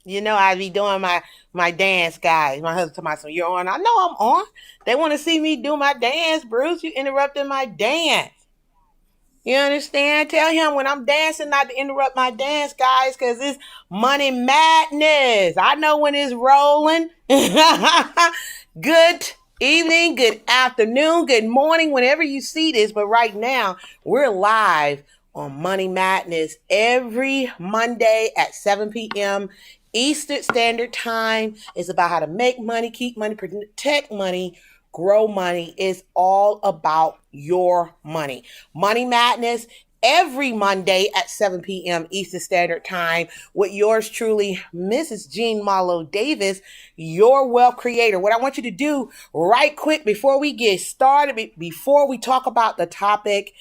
You know, I be doing my dance, guys. My husband told me, so you're on. I know I'm on. They want to see me do my dance, Bruce. You interrupted my dance. You understand? Tell him when I'm dancing not to interrupt my dance, guys, because it's money madness. I know when it's rolling. Good evening, good afternoon, good morning, whenever you see this. But right now, we're live on Money Madness every Monday at 7 p.m. Eastern Standard Time. It's about how to make money, keep money, protect money, grow money. It's all about your money. Money Madness every Monday at 7 p.m. Eastern Standard Time with yours truly, Mrs. Jean Marlo Davis, your wealth creator. What I want you to do right quick before we get started, before we talk about the topic,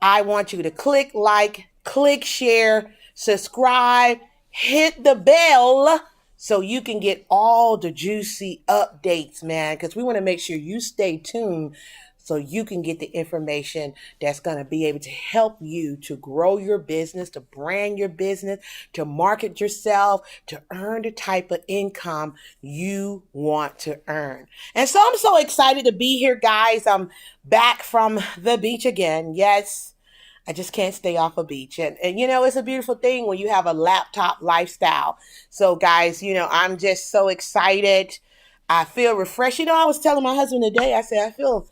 I want you to click like, click share, subscribe, hit the bell so you can get all the juicy updates, man, because we want to make sure you stay tuned so you can get the information that's going to be able to help you to grow your business, to brand your business, to market yourself, to earn the type of income you want to earn. And so I'm so excited to be here, guys. I'm back from the beach again. Yes, I just can't stay off a beach. And you know, it's a beautiful thing when you have a laptop lifestyle. So guys, you know, I'm just so excited. I feel refreshed. You know, I was telling my husband today, I said, I feel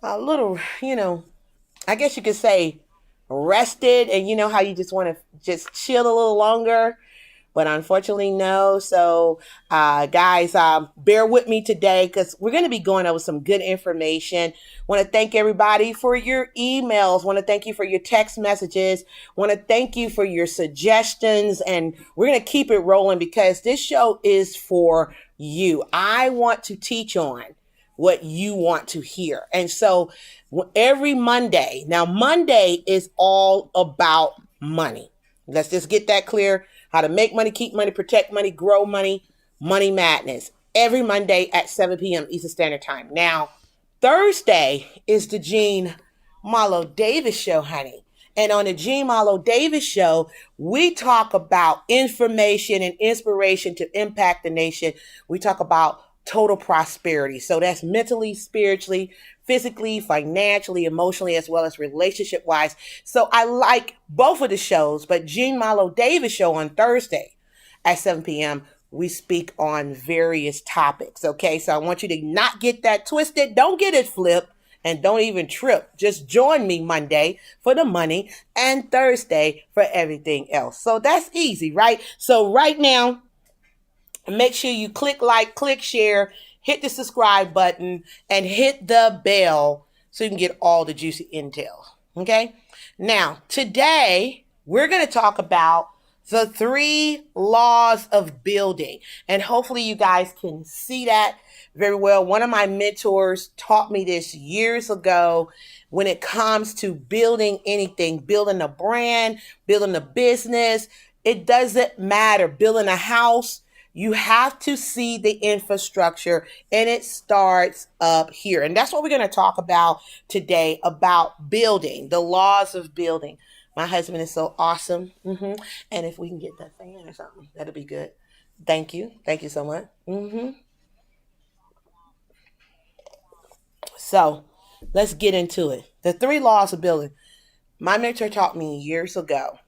a little, you know, I guess you could say rested. And you know how you just want to just chill a little longer, but unfortunately, no. So, guys, bear with me today because we're going to be going over some good information. Want to thank everybody for your emails. Want to thank you for your text messages. Want to thank you for your suggestions. And we're going to keep it rolling because this show is for you. I want to teach on what you want to hear. And so every Monday, now Monday is all about money. Let's just get that clear. How to make money, keep money, protect money, grow money, Money Madness. Every Monday at 7 p.m. Eastern Standard Time. Now, Thursday is the Jean Marlo Davis Show, honey. And on the Jean Marlo Davis Show, we talk about information and inspiration to impact the nation. We talk about total prosperity. So that's mentally, spiritually, physically, financially, emotionally, as well as relationship wise. So I like both of the shows, but Jean Marlo Davis Show on Thursday at 7 p.m. we speak on various topics. Okay, so I want you to not get that twisted. Don't get it flipped. And don't even trip. Just join me Monday for the money and Thursday for everything else. So that's easy, right? So right now, make sure you click like, click share, hit the subscribe button, and hit the bell so you can get all the juicy intel. Okay? Now, today, we're going to talk about the 3 laws of building. And hopefully you guys can see that very well. One of my mentors taught me this years ago when it comes to building anything, building a brand, building a business. It doesn't matter. Building a house, you have to see the infrastructure, and it starts up here. And that's what we're going to talk about today, about building, the laws of building. My husband is so awesome. And if we can get that fan or something, that'll be good. Thank you. Thank you so much. So let's get into it. The 3 laws of building. My mentor taught me years ago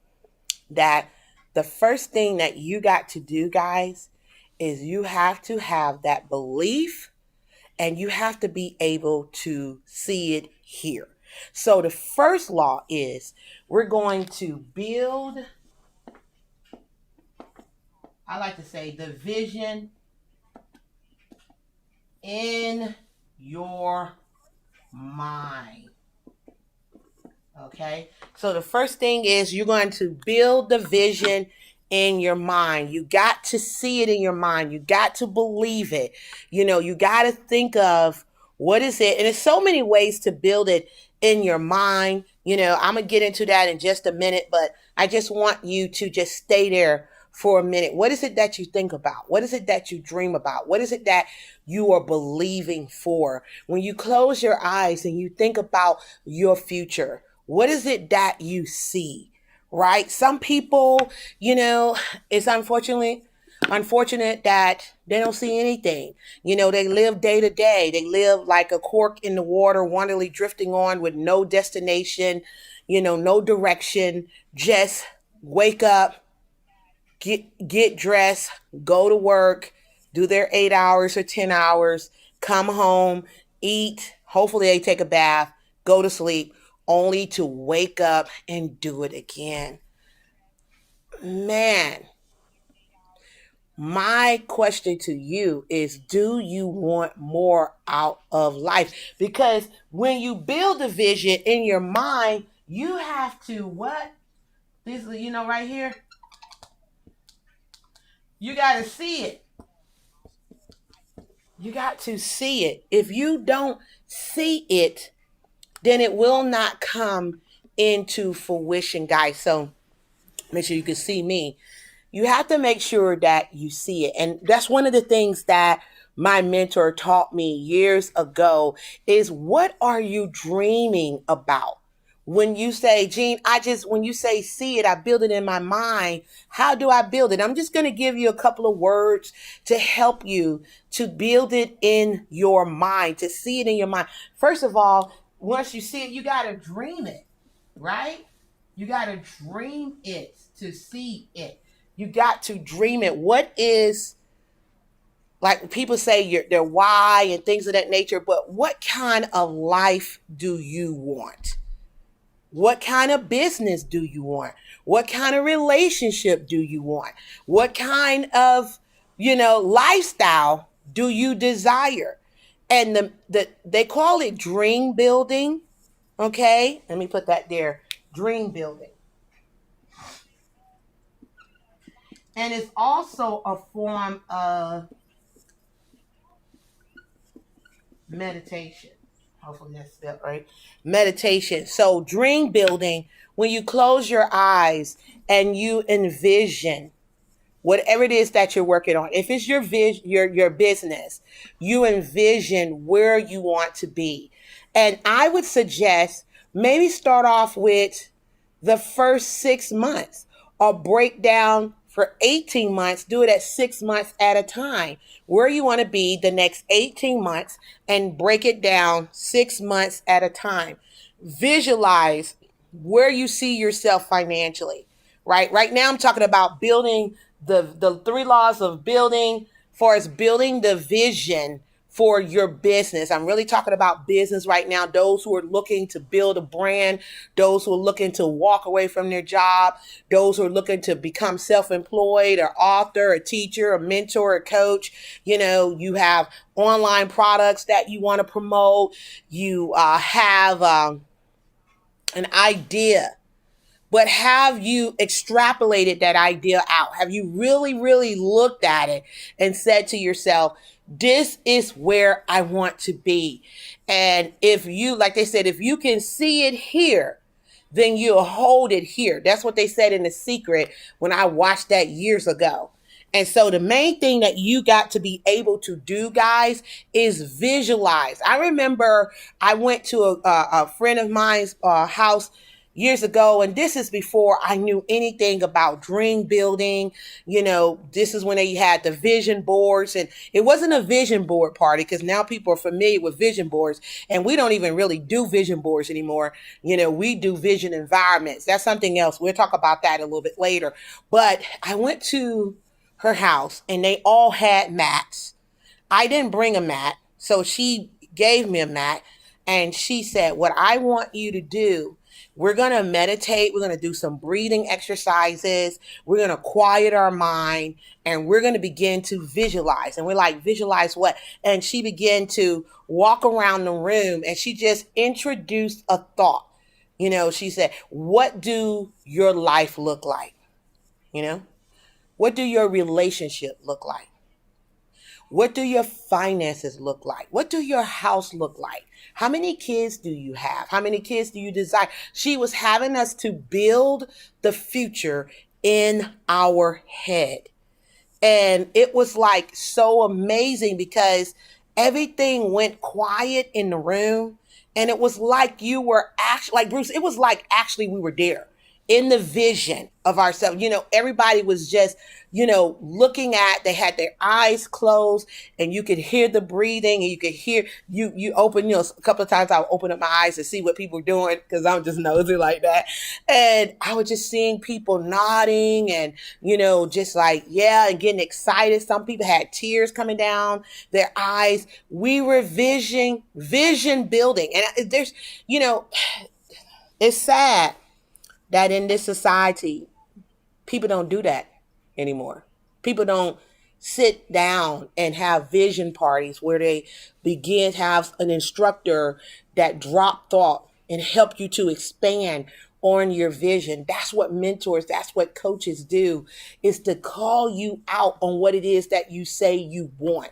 that the first thing that you got to do, guys, is you have to have that belief and you have to be able to see it here. So the first law is we're going to build, I like to say, the vision in your mind. Okay? So the first thing is you're going to build the vision in your mind. You got to see it in your mind. You got to believe it. You know, you got to think of what is it. And there's so many ways to build it in your mind. You know, I'm going to get into that in just a minute, but I just want you to just stay there for a minute. What is it that you think about? What is it that you dream about? What is it that you are believing for? When you close your eyes and you think about your future, what is it that you see? Right? Some people, you know, it's unfortunately unfortunate that they don't see anything. They live day to day. They live like a cork in the water, wantonly drifting on with no destination, no direction. Just wake up, get dressed, go to work, do their 8 hours or 10 hours, come home, eat, hopefully they take a bath, go to sleep, only to wake up and do it again. Man, my question to you is, do you want more out of life? Because when you build a vision in your mind, you have to what? This, right here, you got to see it. You got to see it. If you don't see it, then it will not come into fruition, guys. So make sure you can see me. You have to make sure that you see it. And that's one of the things that my mentor taught me years ago is, what are you dreaming about? When you say, Gene, when you say see it, I build it in my mind. How do I build it? I'm just going to give you a couple of words to help you to build it in your mind, to see it in your mind. First of all, once you see it, you got to dream it, right? You got to dream it to see it. You got to dream it. What is, like people say, their why and things of that nature, but what kind of life do you want? What kind of business do you want? What kind of relationship do you want? What kind of, lifestyle do you desire? And they call it dream building. Okay, let me put that there. Dream building. And it's also a form of meditation. Hopefully that's spelled right. Meditation. So dream building, when you close your eyes and you envision whatever it is that you're working on. If it's your business, you envision where you want to be. And I would suggest maybe start off with the first 6 months, or break down for 18 months, do it at 6 months at a time, where you want to be the next 18 months, and break it down 6 months at a time. Visualize where you see yourself financially, right? Right now I'm talking about building the 3 laws of building, for as building the vision for your business. I'm really talking about business right now. Those who are looking to build a brand, those who are looking to walk away from their job, those who are looking to become self-employed, or author, a teacher, a mentor, a coach. You have online products that you want to promote. You have an idea. But have you extrapolated that idea out? Have you really, really looked at it and said to yourself, this is where I want to be? And if you, like they said, if you can see it here, then you'll hold it here. That's what they said in The Secret when I watched that years ago. And so the main thing that you got to be able to do, guys, is visualize. I remember I went to a friend of mine's house years ago, and this is before I knew anything about dream building. This is when they had the vision boards, and it wasn't a vision board party, because now people are familiar with vision boards, and we don't even really do vision boards anymore. We do vision environments. That's something else. We'll talk about that a little bit later. But I went to her house and they all had mats. I didn't bring a mat, so she gave me a mat, and she said, what I want you to do, we're going to meditate. We're going to do some breathing exercises. We're going to quiet our mind, and we're going to begin to visualize. And we're like, visualize what? And she began to walk around the room, and she just introduced a thought. She said, what do your life look like? What do your relationship look like? What do your finances look like? What do your house look like? How many kids do you have? How many kids do you desire? She was having us to build the future in our head. And it was like so amazing, because everything went quiet in the room. And it was like you were actually, like Bruce, it was like actually we were there. in the vision of ourselves. Everybody was just, looking at, they had their eyes closed and you could hear the breathing and you could hear, you open, a couple of times I would open up my eyes to see what people were doing because I'm just nosy like that. And I was just seeing people nodding and, just like, yeah, and getting excited. Some people had tears coming down their eyes. We were vision building. And there's, it's sad that in this society, people don't do that anymore. People don't sit down and have vision parties where they begin to have an instructor that drop thought and help you to expand on your vision. That's what mentors, that's what coaches do, is to call you out on what it is that you say you want.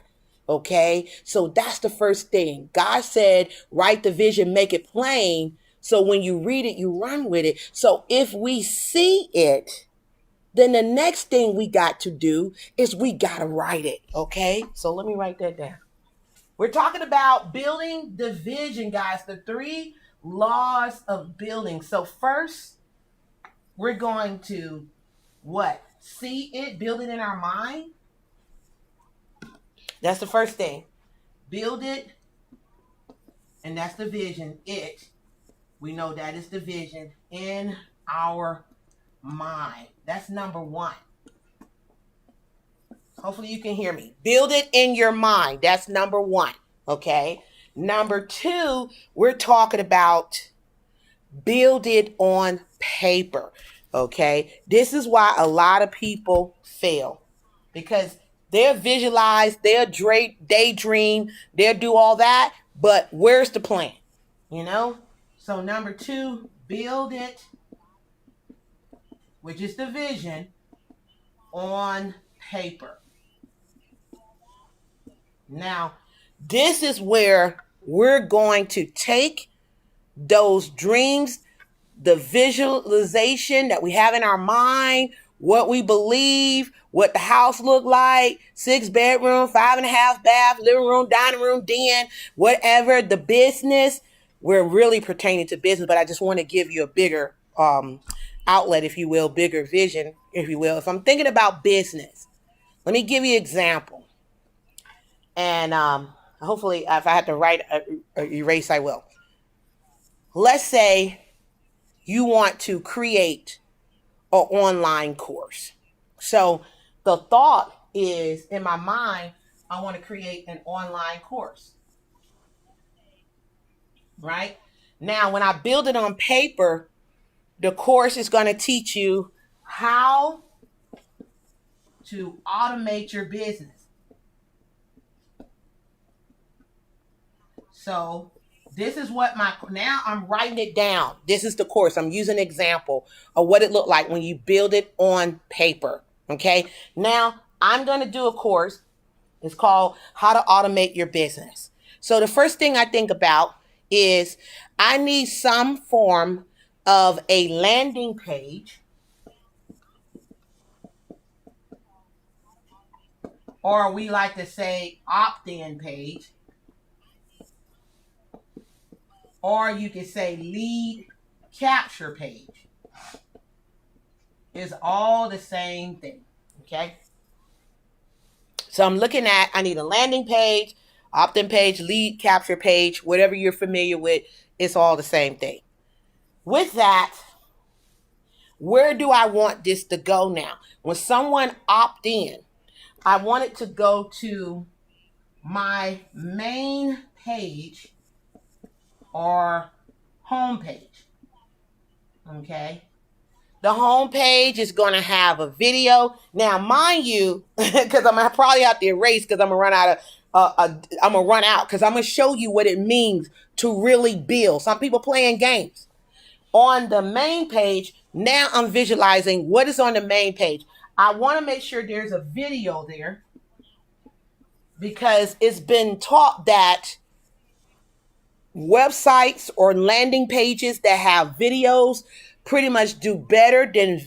Okay? So that's the first thing. God said, write the vision, make it plain. So when you read it, you run with it. So if we see it, then the next thing we got to do is we got to write it. Okay? So let me write that down. We're talking about building the vision, guys. The 3 laws of building. So first, we're going to what? See it, build it in our mind. That's the first thing. Build it, and that's the vision. We know that is the vision in our mind. That's number 1. Hopefully you can hear me. Build it in your mind. That's number 1. Okay. Number 2, we're talking about build it on paper. Okay. This is why a lot of people fail, because they'll visualize, they'll daydream, they'll do all that, but where's the plan? So number 2, build it, which is the vision, on paper. Now, this is where we're going to take those dreams, the visualization that we have in our mind, what we believe, what the house look like, 6 bedroom, 5.5 bath, living room, dining room, den, whatever, the business. We're really pertaining to business, but I just want to give you a bigger outlet, if you will, bigger vision, if you will. If I'm thinking about business, let me give you an example. And hopefully, if I have to write erase, I will. Let's say you want to create an online course. So the thought is in my mind, I want to create an online course. Right? Now, when I build it on paper, the course is going to teach you how to automate your business. So this is what now I'm writing it down. This is the course. I'm using an example of what it looked like when you build it on paper. Okay. Now I'm going to do a course. It's called How to Automate Your Business. So the first thing I think about is I need some form of a landing page, or we like to say opt-in page, or you can say lead capture page. It's all the same thing. Okay. So I'm looking at, I need a landing page, opt-in page, lead capture page, whatever you're familiar with, it's all the same thing. With that, where do I want this to go now? When someone opt in, I want it to go to my main page or home page. Okay. The home page is going to have a video. Now, mind you, because I'm probably have to erase because I'm going to run out because I'm going to show you what it means to really build. Some people playing games. On the main page, now I'm visualizing what is on the main page. I want to make sure there's a video there because it's been taught that websites or landing pages that have videos pretty much do better than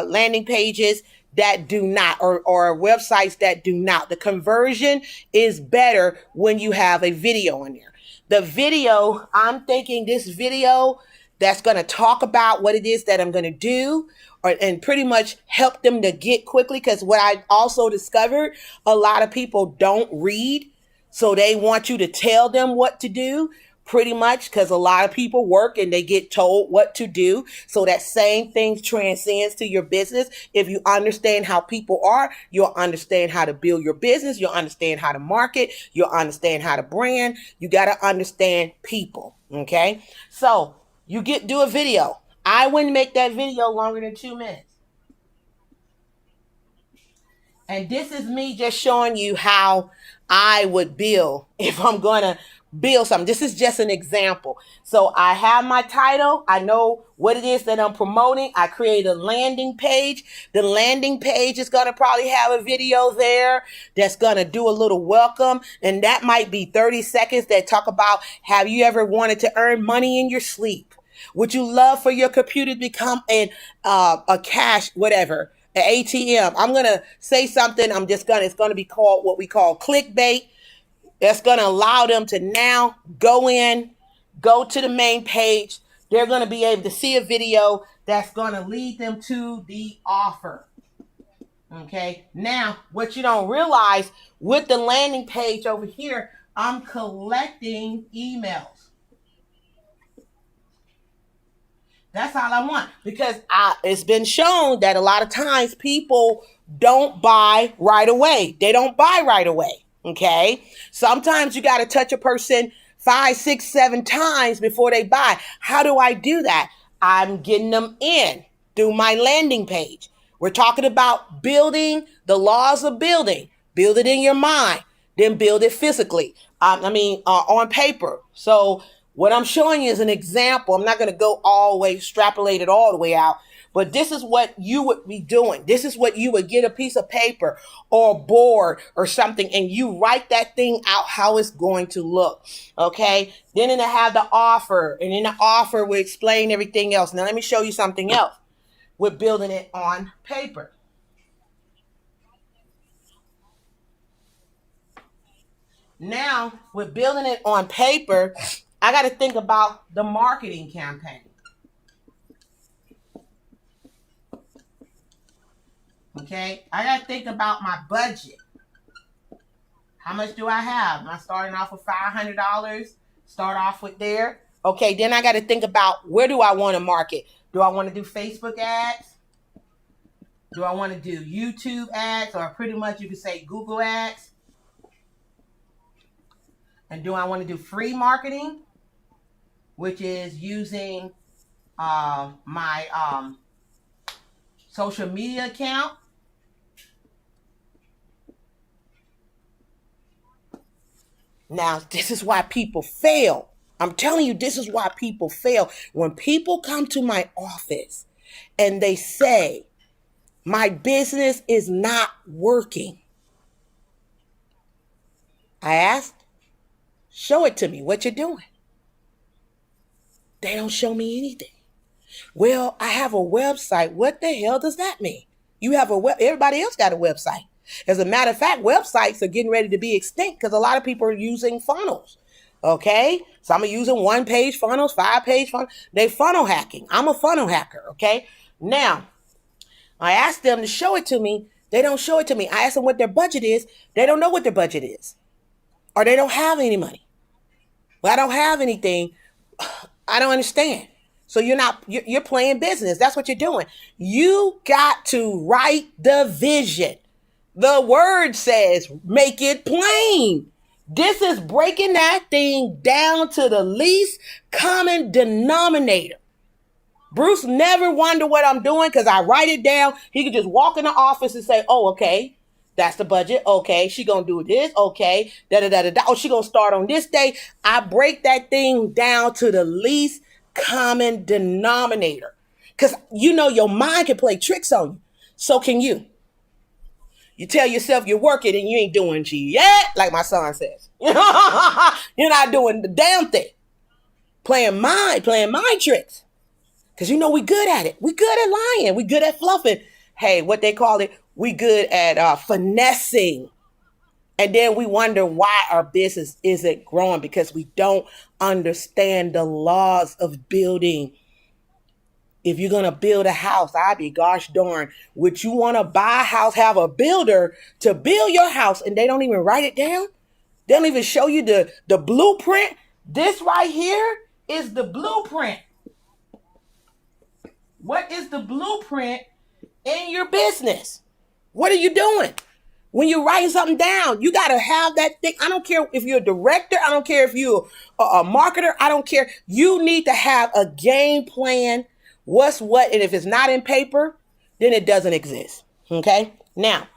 landing pages that do not, or websites that do not. The conversion is better when you have a video in there. The video, I'm thinking this video that's going to talk about what it is that I'm going to do, and pretty much help them to get quickly. Because what I also discovered, a lot of people don't read. So they want you to tell them what to do, pretty much, because a lot of people work and they get told what to do. So that same thing transcends to your business. If you understand how people are, you'll understand how to build your business. You'll understand how to market. You'll understand how to brand. You got to understand people. Okay. So you do a video. I wouldn't make that video longer than 2 minutes. And this is me just showing you how I would build if I'm going to build something. This is just an example. So I have my title. I know what it is that I'm promoting. I create a landing page. The landing page is going to probably have a video there that's going to do a little welcome. And that might be 30 seconds that talk about, have you ever wanted to earn money in your sleep? Would you love for your computer to become a cash, whatever, an ATM? I'm going to say something. It's going to be called what we call clickbait. That's going to allow them to now go to the main page. They're going to be able to see a video that's going to lead them to the offer. Okay. Now, what you don't realize with the landing page over here, I'm collecting emails. That's all I want, because it's been shown that a lot of times people don't buy right away. They don't buy right away. Okay. Sometimes you got to touch a person 5, 6, 7 times before they buy. How do I do that? I'm getting them in through my landing page. We're talking about building the laws of building. Build it in your mind, then build it physically. On paper. So what I'm showing you is an example. I'm not going to go all the way, extrapolate it all the way out, but this is what you would be doing. This is what you would get a piece of paper or a board or something, and you write that thing out, how it's going to look. Okay. Then it'll have the offer, and in the offer will explain everything else. Now let me show you something else with building it on paper. Now with building it on paper, I got to think about the marketing campaign. Okay, I got to think about my budget. How much do I have? Am I starting off with $500? Start off with there. Okay, then I got to think about, where do I want to market? Do I want to do Facebook ads? Do I want to do YouTube ads, or pretty much you could say Google ads? And do I want to do free marketing, which is using my social media account? Now, this is why people fail. I'm telling you, this is why people fail. When people come to my office and they say, my business is not working, I ask, show it to me, what you're doing. They don't show me anything. Well, I have a website. What the hell does that mean? You have everybody else got a website. As a matter of fact, websites are getting ready to be extinct because a lot of people are using funnels. Okay. Some are using 1-page funnels, 5-page funnels. They funnel hacking. I'm a funnel hacker. Okay. Now, I asked them to show it to me. They don't show it to me. I asked them what their budget is. They don't know what their budget is, or they don't have any money. Well, I don't have anything. I don't understand. So you're playing business. That's what you're doing. You got to write the vision. The word says, make it plain. This is breaking that thing down to the least common denominator. Bruce never wondered what I'm doing because I write it down. He could just walk in the office and say, oh, okay, that's the budget. Okay, she gonna do this. Okay, da-da-da-da-da. Oh, she gonna start on this day. I break that thing down to the least common denominator, because your mind can play tricks on you. So can you. You tell yourself you're working and you ain't doing yet, like my son says. You're not doing the damn thing. Playing mind tricks. Because we good at it. We good at lying. We good at fluffing. Hey, what they call it, we good at finessing. And then we wonder why our business isn't growing, because we don't understand the laws of building. If you're going to build a house, I'd be gosh darn, would you want to buy a house, have a builder to build your house, and they don't even write it down? They don't even show you the blueprint. This right here is the blueprint. What is the blueprint in your business? What are you doing? When you're writing something down, you got to have that thing. I don't care if you're a director. I don't care if you're a marketer. I don't care. You need to have a game plan. What's what? And if it's not in paper, then it doesn't exist. Okay? Now,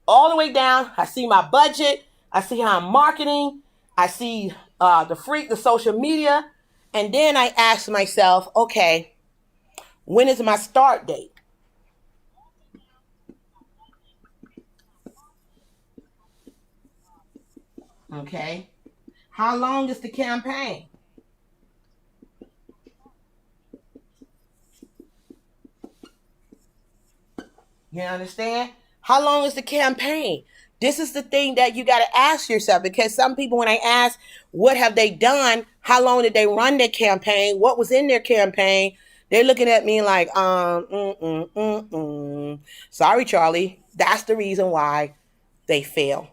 all the way down, I see my budget. I see how I'm marketing. I see the social media. And then I ask myself, okay, when is my start date? Okay. How long is the campaign? You understand? How long is the campaign? This is the thing that you got to ask yourself, because some people, when I ask, what have they done? How long did they run their campaign? What was in their campaign? They're looking at me like, Sorry, Charlie. That's the reason why they fail.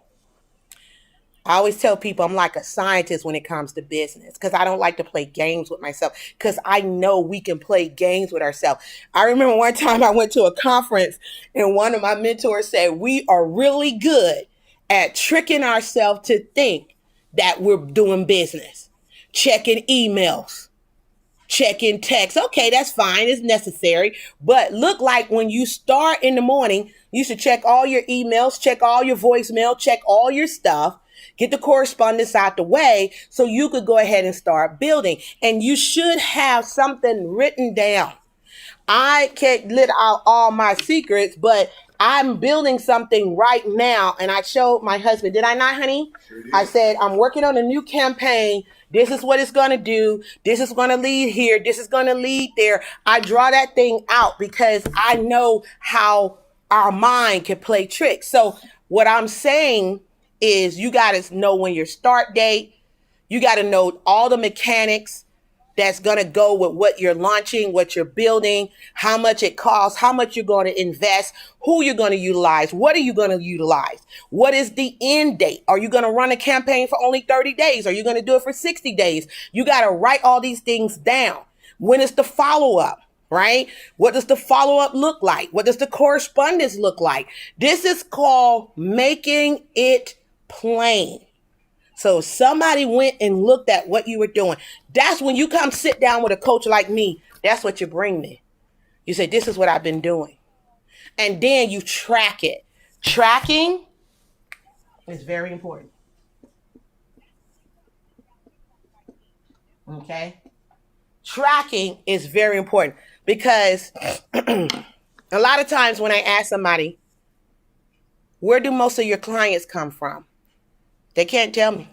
I always tell people I'm like a scientist when it comes to business, because I don't like to play games with myself, because I know we can play games with ourselves. I remember one time I went to a conference and one of my mentors said, we are really good at tricking ourselves to think that we're doing business, checking emails, checking text. Okay, that's fine. It's necessary. But look, like when you start in the morning, you should check all your emails, check all your voicemail, check all your stuff. Get the correspondence out the way so you could go ahead and start building. And you should have something written down. I can't let out all my secrets, but I'm building something right now. And I showed my husband, did I not, honey? Sure did. I said, I'm working on a new campaign. This is what it's going to do. This is going to lead here. This is going to lead there. I draw that thing out because I know how our mind can play tricks. So what I'm saying is you got to know when your start date. You got to know all the mechanics that's going to go with what you're launching, what you're building, how much it costs, how much you're going to invest, who you're going to utilize, what are you going to utilize, what is the end date? Are you going to run a campaign for only 30 days? Are you going to do it for 60 days? You got to write all these things down. When is the follow-up? Right? What does the follow-up look like? What does the correspondence look like? This is called making it plain. So if somebody went and looked at what you were doing, that's when you come sit down with a coach like me. That's what you bring me. You say, this is what I've been doing. And then you track it. Tracking is very important. Okay? Tracking is very important because a lot of times when I ask somebody, where do most of your clients come from? They can't tell me.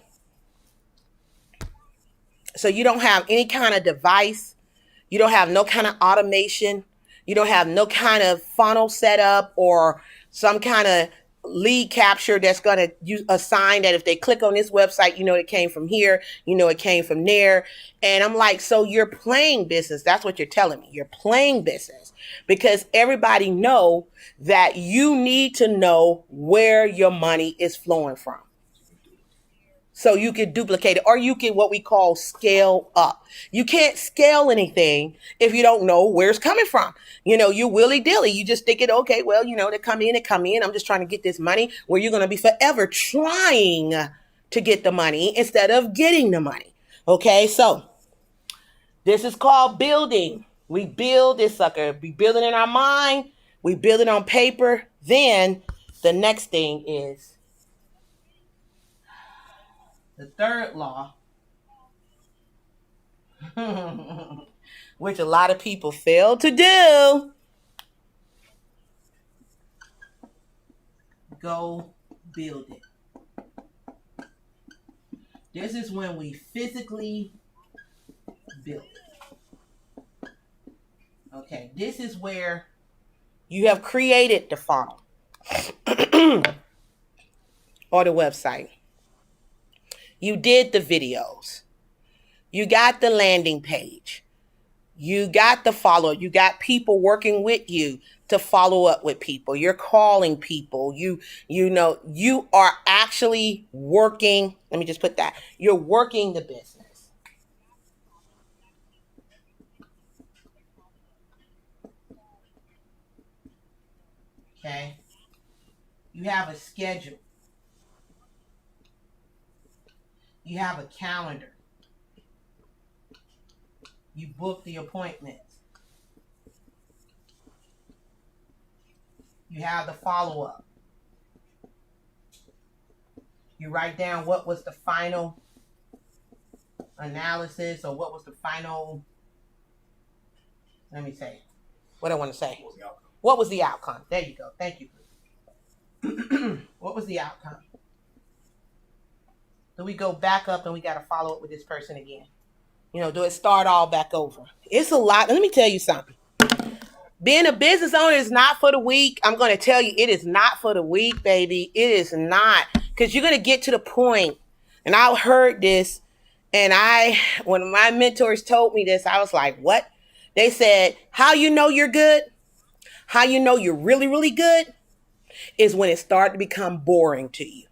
So you don't have any kind of device. You don't have no kind of automation. You don't have no kind of funnel set up or some kind of lead capture that's going to use a sign that if they click on this website, you know it came from here, you know it came from there. And I'm like, so you're playing business. That's what you're telling me. You're playing business because everybody know that you need to know where your money is flowing from. So you can duplicate it, or you can what we call scale up. You can't scale anything if you don't know where it's coming from. You know, you willy-dilly. You just think it, okay, well, you know, they come in. I'm just trying to get this money, where you're going to be forever trying to get the money instead of getting the money. Okay, so this is called building. We build this sucker. We build it in our mind. We build it on paper. Then the next thing is the third law, which a lot of people fail to do. Go build it. This is when we physically build it. Okay, this is where you have created the funnel or the website. You did the videos. You got the landing page. You got the follow. You got people working with you to follow up with people. You're calling people. You are actually working. Let me just put that. You're working the business. Okay. You have a schedule. You have a calendar. You book the appointments. You have the follow up. You write down what was the final analysis or what was the final, let me say, what I want to say. What was the outcome? There you go. Thank you. What was the outcome? Do we go back up and we got to follow up with this person again? Do it start all back over? It's a lot. Let me tell you something. Being a business owner is not for the weak. I'm going to tell you, it is not for the weak, baby. It is not. Because you're going to get to the point, and I heard this, and when my mentors told me this, I was like, what? They said, how you know you're good? How you know you're really, really good? Is when it starts to become boring to you.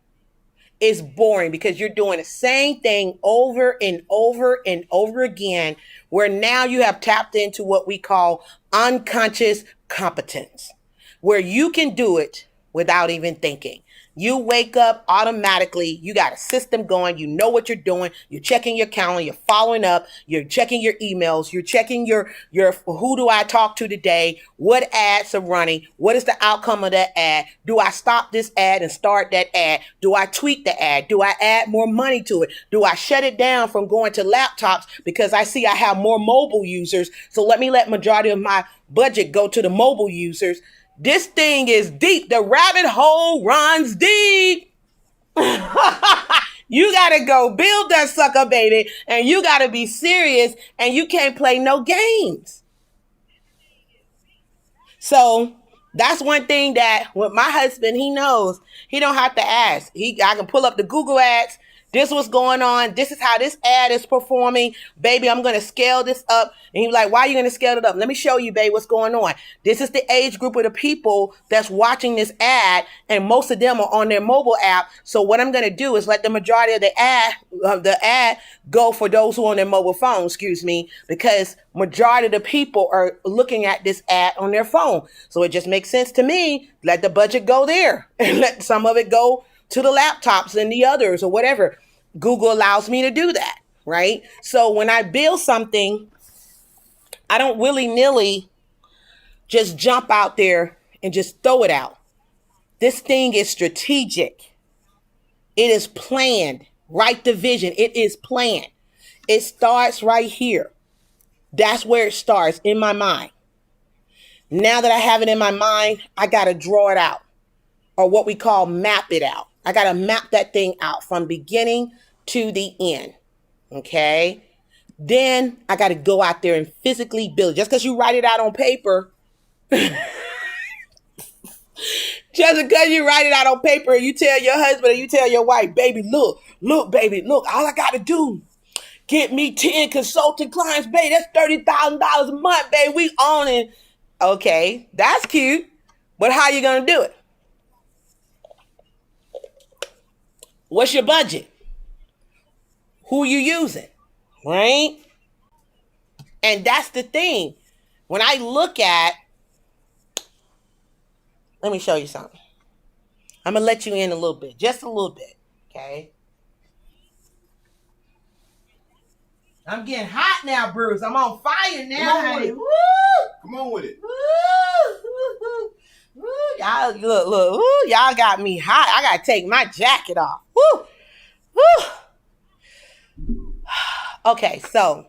It's boring because you're doing the same thing over and over and over again, where now you have tapped into what we call unconscious competence, where you can do it without even thinking. You wake up automatically. You got a system going. You know what you're doing. You're checking your calendar. You're following up. You're checking your emails. You're checking your who do I talk to today? What ads are running? What is the outcome of that ad? Do I stop this ad and start that ad? Do I tweak the ad? Do I add more money to it? Do I shut it down from going to laptops because I see I have more mobile users? So let me let majority of my budget go to the mobile users. This thing is deep. The rabbit hole runs deep. You got to go build that sucker, baby. And you got to be serious. And you can't play no games. So that's one thing that with my husband, he knows. He don't have to ask. I can pull up the Google ads. This what's going on. This is how this ad is performing. Baby, I'm going to scale this up. And he's like, why are you going to scale it up? Let me show you, babe, what's going on. This is the age group of the people that's watching this ad. And most of them are on their mobile app. So what I'm going to do is let the majority of the ad go for those who are on their mobile phone, because majority of the people are looking at this ad on their phone. So it just makes sense to me. Let the budget go there and let some of it go to the laptops and the others or whatever. Google allows me to do that, right? So when I build something, I don't willy-nilly just jump out there and just throw it out. This thing is strategic. It is planned. Write the vision. It is planned. It starts right here. That's where it starts, in my mind. Now that I have it in my mind, I got to draw it out, or what we call map it out. I got to map that thing out from beginning to the end. Okay? Then I got to go out there and physically build it. Just because you write it out on paper, just because you write it out on paper and you tell your husband or you tell your wife, baby, look, baby, look, all I got to do, get me 10 consulting clients, baby, that's $30,000 a month, baby, we on it. Okay, that's cute. But how you going to do it? What's your budget? Who you using? Right? And that's the thing. When I look at, let me show you something. I'm going to let you in a little bit, just a little bit. Okay? I'm getting hot now, Bruce. I'm on fire now, honey. Woo! Come on with it. Woo! Woo! Y'all, look. Woo! Y'all got me hot. I got to take my jacket off. Woo! Woo! Okay, so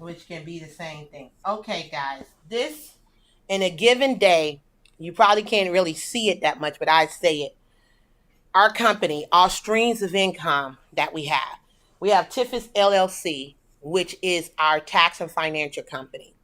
which can be the same thing. Okay, guys, this in a given day, you probably can't really see it that much, but I say it. Our company, our streams of income that we have. We have Tiffis LLC, which is our tax and financial company.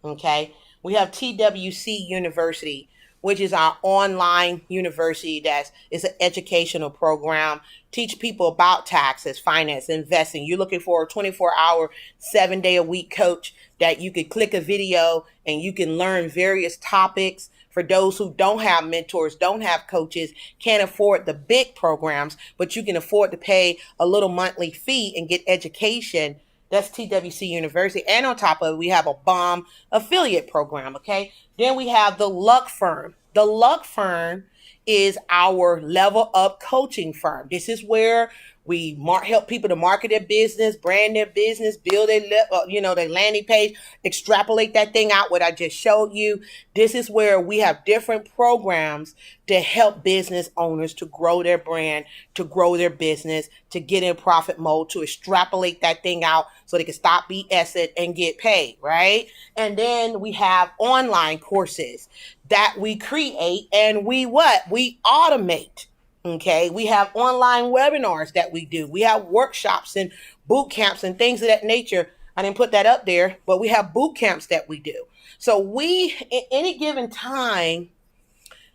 Okay. We have TWC University, which is our online university that is an educational program. Teach people about taxes, finance, investing. You're looking for a 24-hour, 7-day-a-week coach that you could click a video and you can learn various topics. For those who don't have mentors, don't have coaches, can't afford the big programs, but you can afford to pay a little monthly fee and get education. That's TWC University. And on top of it, we have a bomb affiliate program, okay? Then we have the Luck Firm. The Luck Firm is our level up coaching firm. This is where we help people to market their business, brand their business, build their landing page, extrapolate that thing out, what I just showed you. This is where we have different programs to help business owners to grow their brand, to grow their business, to get in profit mode, to extrapolate that thing out so they can stop BSing and get paid, right? And then we have online courses that we create and we automate. Okay, we have online webinars that we do. We have workshops and boot camps and things of that nature. I didn't put that up there, but we have boot camps that we do. So we, at any given time,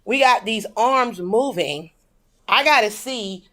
we got these arms moving. I got to see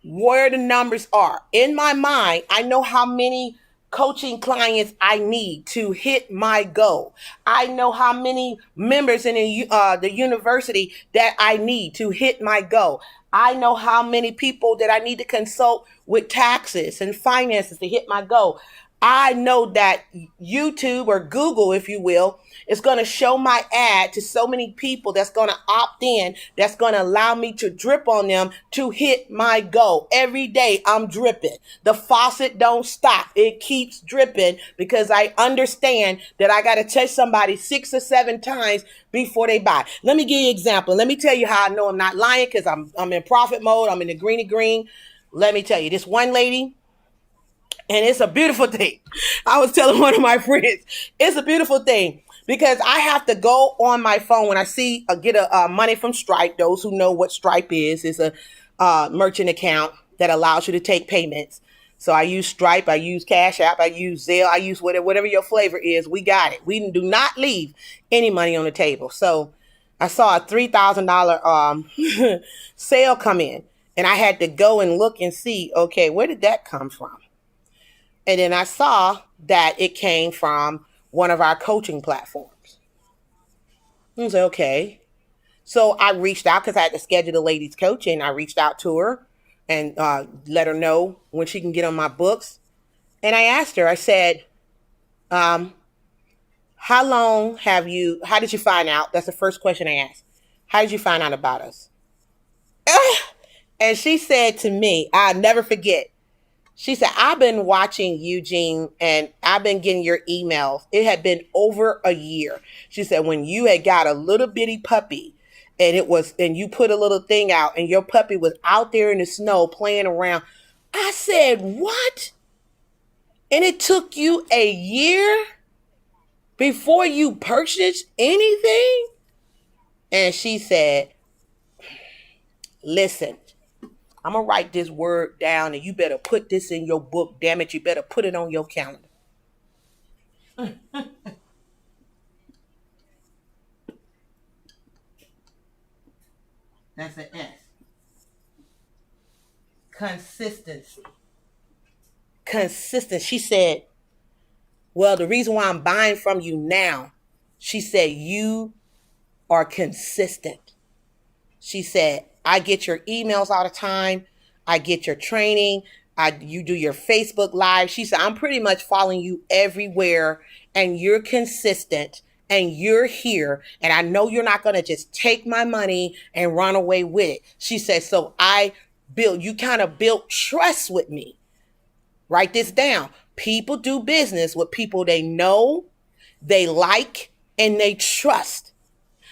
where the numbers are. In my mind, I know how many coaching clients I need to hit my goal. I know how many members in the university that I need to hit my goal. I know how many people that I need to consult with taxes and finances to hit my goal. I know that YouTube or Google, if you will, is going to show my ad to so many people that's going to opt in, that's going to allow me to drip on them to hit my goal. Every day I'm dripping. The faucet don't stop. It keeps dripping because I understand that I got to touch somebody 6 or 7 times before they buy. Let me give you an example. Let me tell you how I know I'm not lying because I'm in profit mode. I'm in the greeny green. Let me tell you, this one lady, and it's a beautiful thing. I was telling one of my friends, it's a beautiful thing because I have to go on my phone when I see get a money from Stripe. Those who know what Stripe is a merchant account that allows you to take payments. So I use Stripe, I use Cash App, I use Zelle, I use whatever your flavor is. We got it. We do not leave any money on the table. So I saw a $3,000 sale come in, and I had to go and look and see, okay, where did that come from? And then I saw that it came from one of our coaching platforms. I was like, okay. So I reached out because I had to schedule the lady's coaching. I reached out to her and let her know when she can get on my books. And I asked her, I said, how did you find out? That's the first question I asked. How did you find out about us? And she said to me, I'll never forget. She said, I've been watching Eugene and I've been getting your emails. It had been over a year. She said, when you had got a little bitty puppy and you put a little thing out and your puppy was out there in the snow playing around. I said, what? And it took you a year before you purchased anything? And she said, listen, I'm going to write this word down and you better put this in your book. Damn it, you better put it on your calendar. That's an S. Consistency. Consistent. She said, well, the reason why I'm buying from you now, she said, you are consistent. She said, I get your emails all the time. I get your training. You do your Facebook Live. She said, I'm pretty much following you everywhere and you're consistent and you're here. And I know you're not going to just take my money and run away with it. She said, so you kind of built trust with me. Write this down. People do business with people they know, they like, and they trust.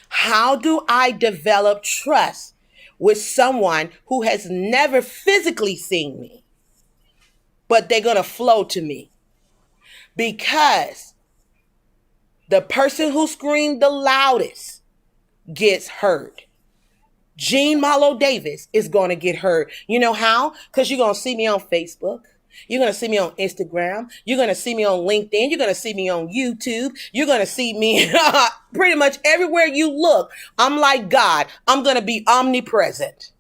How do I develop trust with someone who has never physically seen me, but they're going to flow to me? Because the person who screamed the loudest gets heard. Marlo Davis is going to get heard. You know how? Because you're going to see me on Facebook. You're going to see me on Instagram. You're going to see me on LinkedIn. You're going to see me on YouTube. You're going to see me pretty much everywhere you look. I'm like God. I'm going to be omnipresent.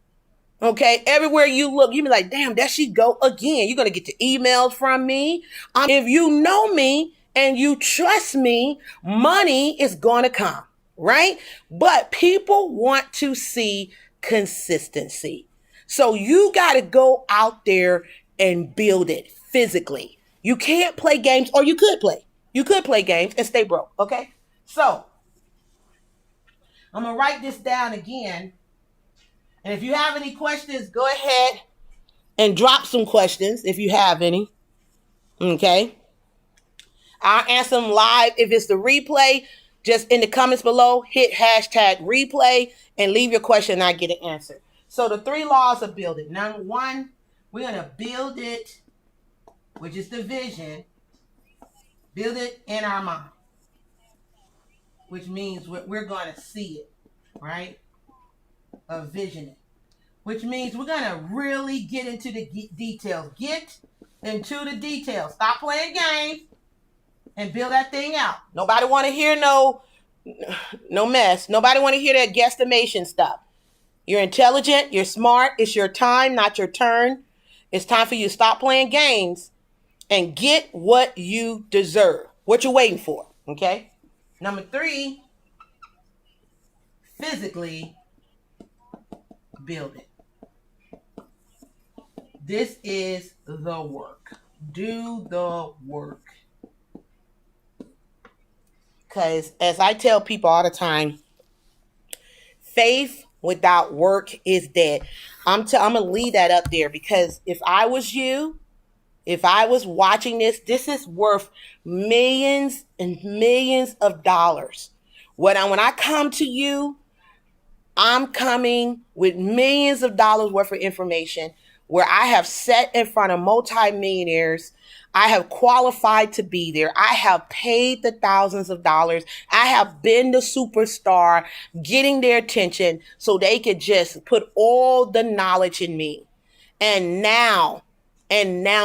Okay, everywhere you look, you be like, damn, there she go again. You're going to get the emails from me. If you know me and you trust me, money is going to come, right? But people want to see consistency. So you got to go out there and build it physically. You can't play games, or you could play. You could play games and stay broke, okay? So I'm going to write this down again. And if you have any questions, go ahead and drop some questions if you have any. Okay. I'll answer them live. If it's the replay, just in the comments below, hit hashtag replay and leave your question and I get an answer. So the 3 laws of building. Number 1, we're going to build it, which is the vision. Build it in our mind, which means we're going to see it, right? A vision, which means we're going to really get into the details. Get into the details. Stop playing games and build that thing out. Nobody want to hear no mess. Nobody want to hear that guesstimation stuff. You're intelligent. You're smart. It's your time, not your turn. It's time for you to stop playing games and get what you deserve. What you're waiting for. Okay? Number 3, physically build it. This is the work. Do the work. Because as I tell people all the time, faith without work is dead. I'm going to leave that up there, because if I was you, if I was watching this is worth millions and millions of dollars. When I come to you, I'm coming with millions of dollars worth of information where I have sat in front of multimillionaires. I have qualified to be there. I have paid the thousands of dollars. I have been the superstar, getting their attention so they could just put all the knowledge in me. And now,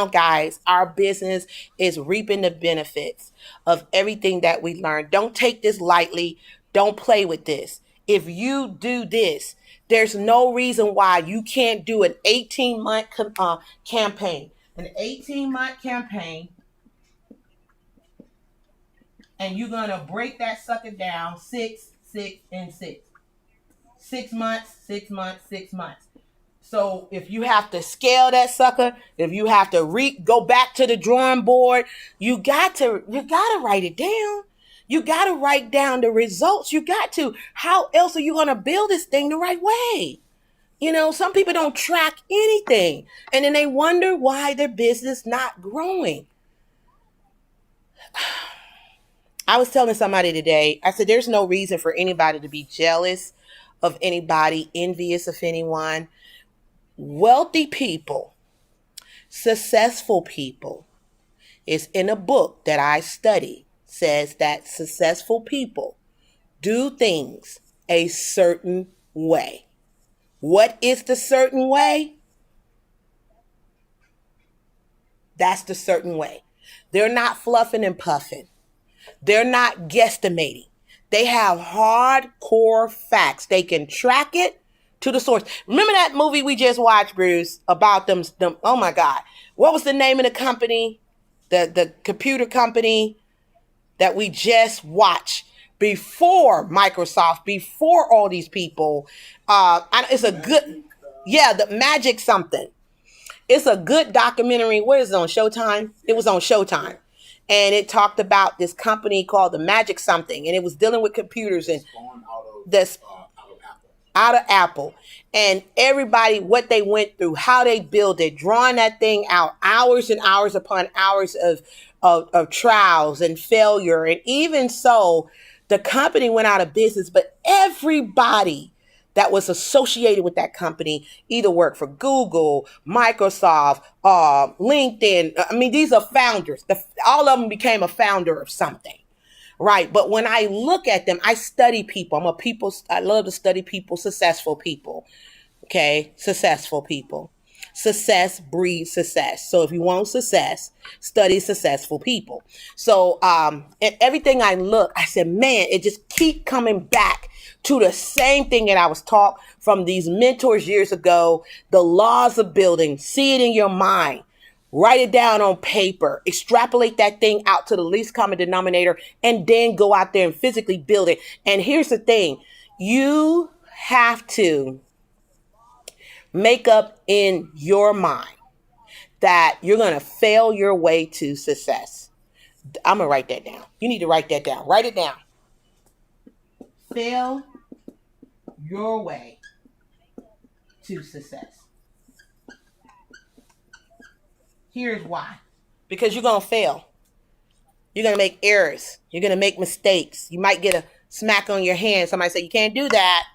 guys, our business is reaping the benefits of everything that we learned. Don't take this lightly. Don't play with this. If you do this, there's no reason why you can't do an 18-month campaign. An 18-month campaign, and you're going to break that sucker down 6, 6, and 6. 6 months, 6 months, 6 months. So if you have to scale that sucker, if you have to go back to the drawing board, you got to write it down. You got to write down the results. You got to. How else are you going to build this thing the right way? You know, some people don't track anything, and then they wonder why their business not growing. I was telling somebody today, I said, there's no reason for anybody to be jealous of anybody, envious of anyone. Wealthy people, successful people, is in a book that I study, says that successful people do things a certain way. What is the certain way? That's the certain way. They're not fluffing and puffing. They're not guesstimating. They have hardcore facts. They can track it to the source. Remember that movie we just watched, Bruce, about them? Oh my God. What was the name of the company? The computer company that we just watched before Microsoft, before all these people. It's a good, the Magic something. It's a good documentary. Where is it on Showtime? It was on Showtime. And it talked about this company called the Magic something. And it was dealing with computers and out of Apple. And everybody, what they went through, how they built it, drawing that thing out, hours and hours upon hours of trials and failure. And even so, the company went out of business, but everybody that was associated with that company either work for Google, Microsoft, LinkedIn. I mean, these are founders. All of them became a founder of something, right? But when I look at them, I study people. I love to study people, successful people. Okay, successful people. Success breeds success. So if you want success, study successful people. So and everything I look, I said, man, it just keep coming back to the same thing that I was taught from these mentors years ago. The laws of building. See it in your mind. Write it down on paper. Extrapolate that thing out to the least common denominator, and then go out there and physically build it. And here's the thing. You have to make up in your mind that you're going to fail your way to success. I'm going to write that down. You need to write that down. Write it down. Fail your way to success. Here's why. Because you're going to fail. You're going to make errors. You're going to make mistakes. You might get a smack on your hand. Somebody say, you can't do that.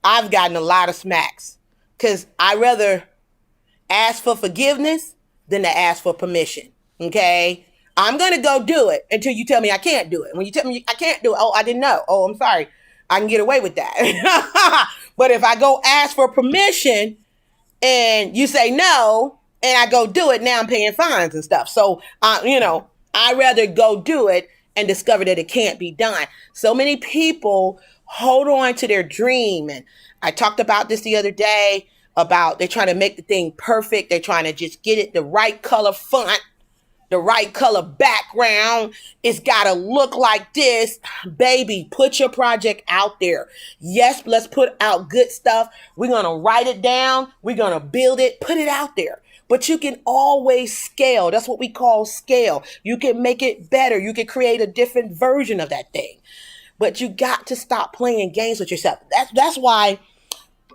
I've gotten a lot of smacks because I rather ask for forgiveness than to ask for permission. Okay. I'm going to go do it until you tell me I can't do it. When you tell me I can't do it, oh, I didn't know. Oh, I'm sorry. I can get away with that. But if I go ask for permission and you say no, and I go do it, now I'm paying fines and stuff. So, I'd rather go do it and discover that it can't be done. So many people hold on to their dream. And I talked about this the other day about they're trying to make the thing perfect. They're trying to just get it the right color font, the right color background. It's got to look like this. Baby, put your project out there. Yes, let's put out good stuff. We're going to write it down. We're going to build it, put it out there. But you can always scale. That's what we call scale. You can make it better. You can create a different version of that thing. But you got to stop playing games with yourself. That's why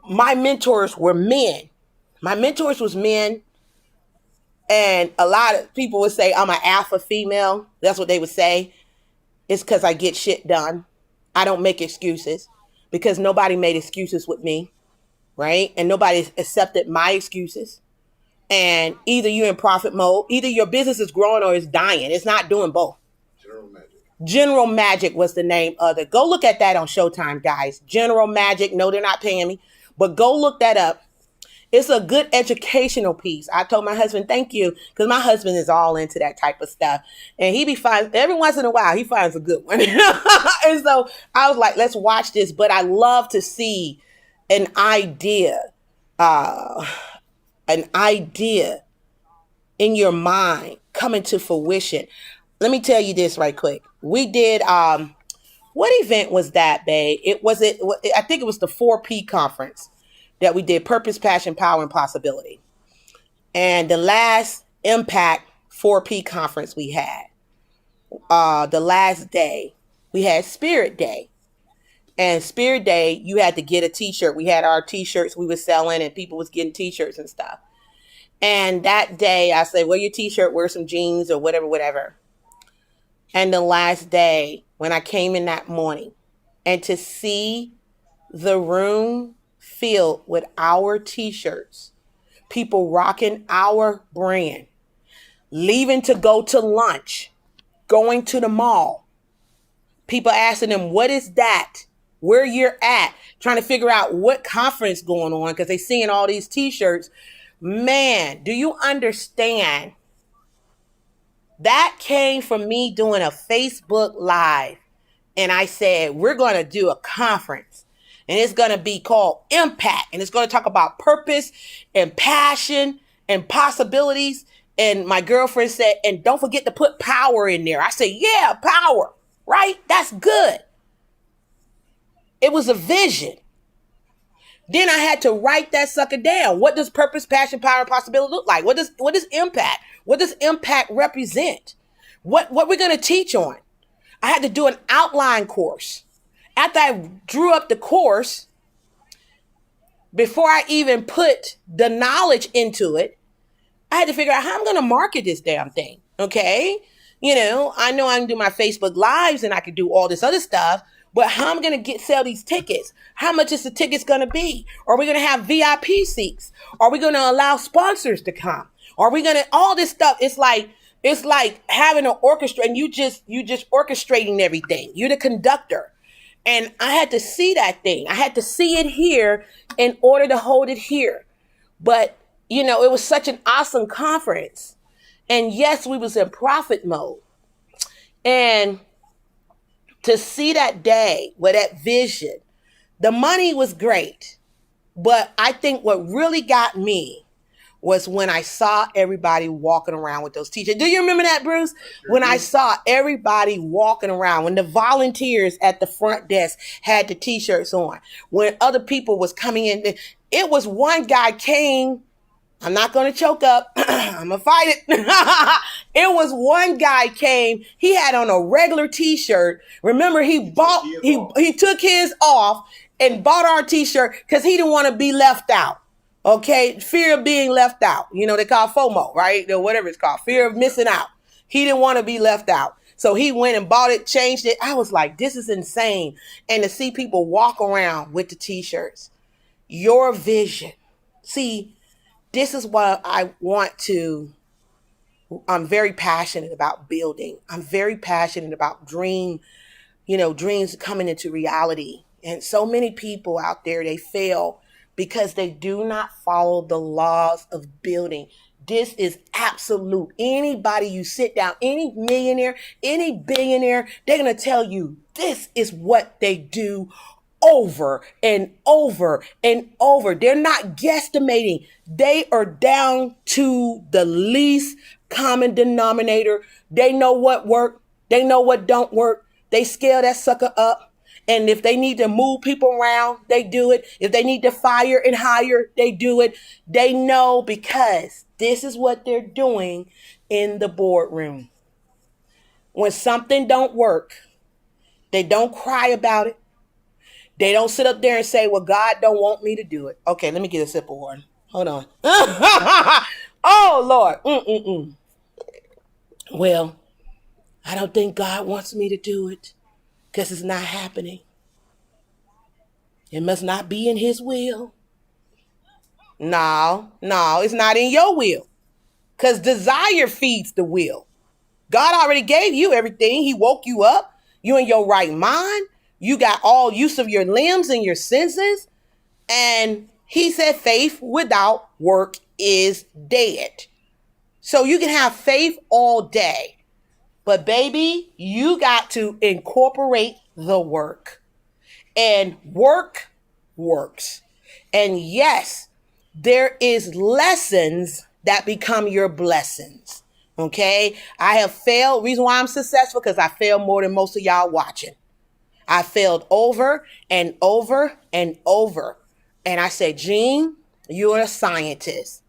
my mentors were men. My mentors was men. And a lot of people would say I'm an alpha female. That's what they would say. It's because I get shit done. I don't make excuses because nobody made excuses with me, right? And nobody accepted my excuses. And either you're in profit mode, either your business is growing or it's dying. It's not doing both. General Magic was the name of it. Go look at that on Showtime, guys. General Magic. No, they're not paying me, but go look that up. It's a good educational piece. I told my husband, thank you, because my husband is all into that type of stuff. And he finds, every once in a while, he finds a good one. And so I was like, let's watch this. But I love to see an idea in your mind coming to fruition. Let me tell you this right quick. We did, what event was that, babe? I think it was the 4P conference that we did, Purpose, Passion, Power, and Possibility. And the last Impact 4P conference we had, the last day, we had Spirit Day. And Spirit Day, you had to get a t-shirt. We had our t-shirts we were selling and people was getting t-shirts and stuff. And that day I said, wear your t-shirt, wear some jeans or whatever. And the last day when I came in that morning and to see the room filled with our t-shirts, people rocking our brand, leaving to go to lunch, going to the mall, people asking them, what is that? Where you're at, trying to figure out what conference going on because they seeing all these t-shirts. Man, do you understand? That came from me doing a Facebook Live. And I said, we're going to do a conference. And it's going to be called Impact. And it's going to talk about purpose and passion and possibilities. And my girlfriend said, and don't forget to put power in there. I said, yeah, power, right? That's good. It was a vision. Then I had to write that sucker down. What does purpose, passion, power, and possibility look like? What does impact? What does impact represent? What we're going to teach on? I had to do an outline course. After I drew up the course, before I even put the knowledge into it, I had to figure out how I'm going to market this damn thing. Okay. I know I can do my Facebook Lives and I can do all this other stuff, But how am I going to sell these tickets? How much is the tickets going to be? Are we going to have VIP seats? Are we going to allow sponsors to come? Are we going to, all this stuff? It's like having an orchestra and you just orchestrating everything. You're the conductor. And I had to see that thing. I had to see it here in order to hold it here. But, it was such an awesome conference. And yes, we was in profit mode. And to see that day with that vision, the money was great. But I think what really got me was when I saw everybody walking around with those t-shirts. Do you remember that, Bruce? When I saw everybody walking around, when the volunteers at the front desk had the t-shirts on, when other people was coming in, it was one guy came. I'm not going to choke up. I'm going to fight it. It was one guy came. He had on a regular t-shirt. Remember, he took his off and bought our t-shirt because he didn't want to be left out. Okay. Fear of being left out. They call FOMO, right? Or whatever it's called. Fear of missing out. He didn't want to be left out. So he went and bought it, changed it. I was like, this is insane. And to see people walk around with the t-shirts, your vision. See, this is what I'm very passionate about building. I'm very passionate about dreams coming into reality. And so many people out there, they fail because they do not follow the laws of building. This is absolute. Anybody you sit down, any millionaire, any billionaire, they're going to tell you this is what they do over and over and over. They're not guesstimating. They are down to the least common denominator. They know what work. They know what don't work. They scale that sucker up. And if they need to move people around, they do it. If they need to fire and hire, they do it. They know because this is what they're doing in the boardroom. When something don't work, they don't cry about it. They don't sit up there and say, well, God don't want me to do it. Okay, let me get a sip of water. Hold on. Oh, Lord. Well, I don't think God wants me to do it because it's not happening. It must not be in his will. No, it's not in your will. Because desire feeds the will. God already gave you everything. He woke you up. You in your right mind. You got all use of your limbs and your senses. And he said faith without work is dead. So you can have faith all day. But baby, you got to incorporate the work. And work works. And yes, there is lessons that become your blessings. Okay? I have failed. Reason why I'm successful, because I failed more than most of y'all watching. I failed over and over and over. And I said, Gene, you're a scientist.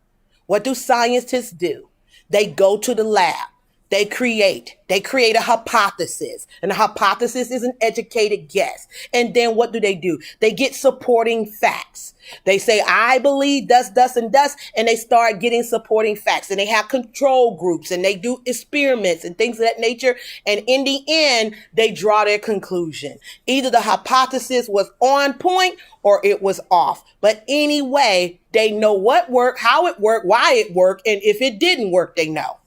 What do scientists do? They go to the lab. They create a hypothesis, and the hypothesis is an educated guess. And then what do? They get supporting facts. They say, I believe thus, and thus, and they start getting supporting facts, and they have control groups, and they do experiments and things of that nature. And in the end, they draw their conclusion. Either the hypothesis was on point or it was off. But anyway, they know what worked, how it worked, why it worked, and if it didn't work, they know.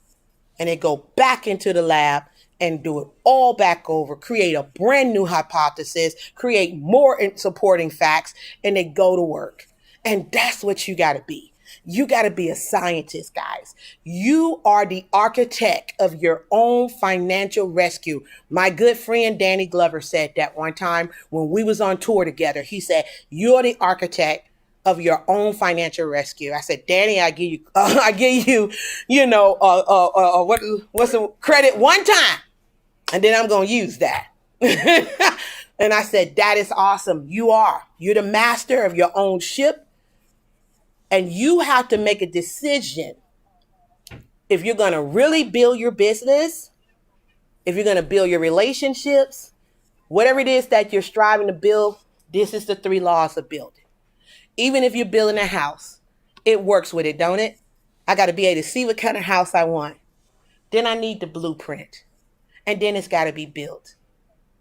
And they go back into the lab and do it all back over, create a brand new hypothesis, create more supporting facts, and they go to work. And that's what you got to be. You got to be a scientist, guys. You are the architect of your own financial rescue. My good friend Danny Glover said that one time when we was on tour together. He said, you're the architect of your own financial rescue. I said, Danny, I give you, what's the credit one time, and then I'm going to use that. And I said, that is awesome. You're the master of your own ship, and you have to make a decision if you're going to really build your business, if you're going to build your relationships, whatever it is that you're striving to build. This is the 3 laws of building. Even if you're building a house, it works with it, don't it? I got to be able to see what kind of house I want. Then I need the blueprint. And then it's got to be built.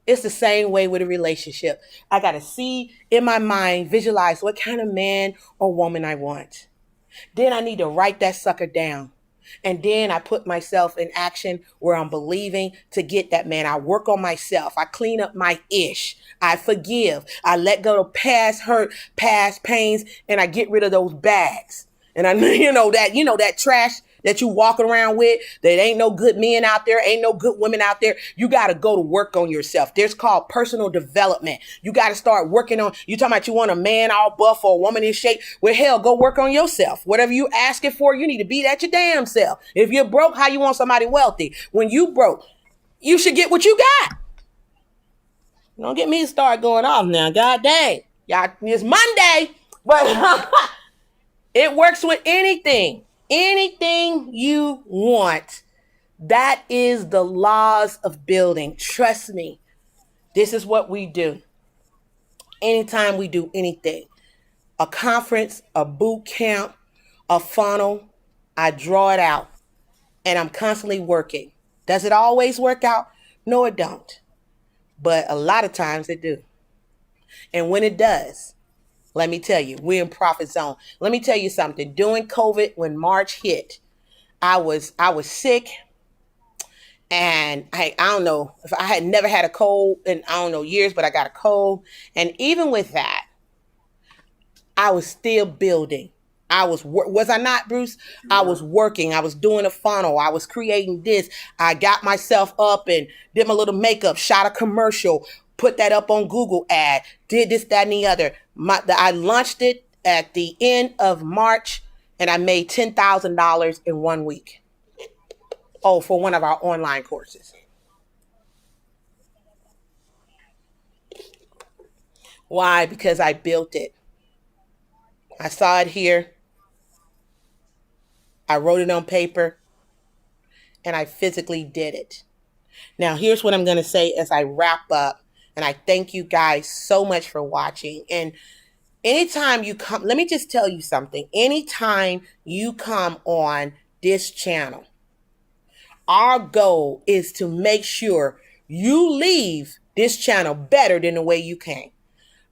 It's the same way with a relationship. I got to see in my mind, visualize what kind of man or woman I want. Then I need to write that sucker down. And then I put myself in action where I'm believing to get that man. I work on myself. I clean up my ish. I forgive. I let go of past hurt, past pains, and I get rid of those bags. And I that trash that you walking around with, that ain't no good men out there, ain't no good women out there. You got to go to work on yourself. There's called personal development. You got to start working on, you talking about you want a man all buff or a woman in shape. Well, hell, go work on yourself. Whatever you asking for, you need to be that your damn self. If you're broke, how you want somebody wealthy? When you broke, you should get what you got. Don't get me to start going off now. God dang. Y'all, it's Monday, but it works with anything. Anything you want. That is the laws of building. Trust me. This is what we do. Anytime we do anything, a conference, a boot camp, a funnel, I draw it out and I'm constantly working. Does it always work out? No, it don't. But a lot of times it do. And when it does, let me tell you, we're in profit zone. Let me tell you something. During COVID, when March hit, I was sick. And I don't know if I had never had a cold in, I don't know, years, but I got a cold. And even with that, I was still building. Was I not, Bruce? I was working. I was doing a funnel. I was creating this. I got myself up and did my little makeup, shot a commercial, put that up on Google ad, did this, that, and the other. I launched it at the end of March and I made $10,000 in 1 week. Oh, for one of our online courses. Why? Because I built it. I saw it here. I wrote it on paper and I physically did it. Now, here's what I'm going to say as I wrap up. And I thank you guys so much for watching. And anytime you come, let me just tell you something. Anytime you come on this channel, our goal is to make sure you leave this channel better than the way you came.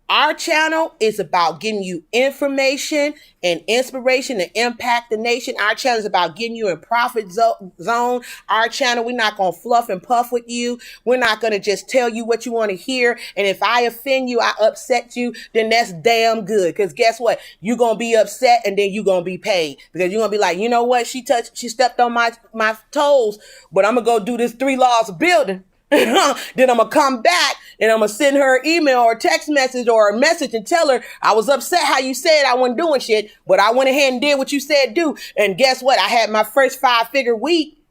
Our channel is about getting you information and inspiration to impact the nation. Our channel is about getting you in profit zone. Our channel, we're not going to fluff and puff with you. We're not going to just tell you what you want to hear. And if I offend you, I upset you, then that's damn good. Because guess what? You're going to be upset and then you're going to be paid. Because you're going to be like, you know what? She stepped on my toes, but I'm going to go do this 3 laws of building. Then I'm going to come back and I'm going to send her an email or a text message or a message and tell her I was upset how you said I wasn't doing shit, but I went ahead and did what you said do. And guess what? I had my first 5-figure week.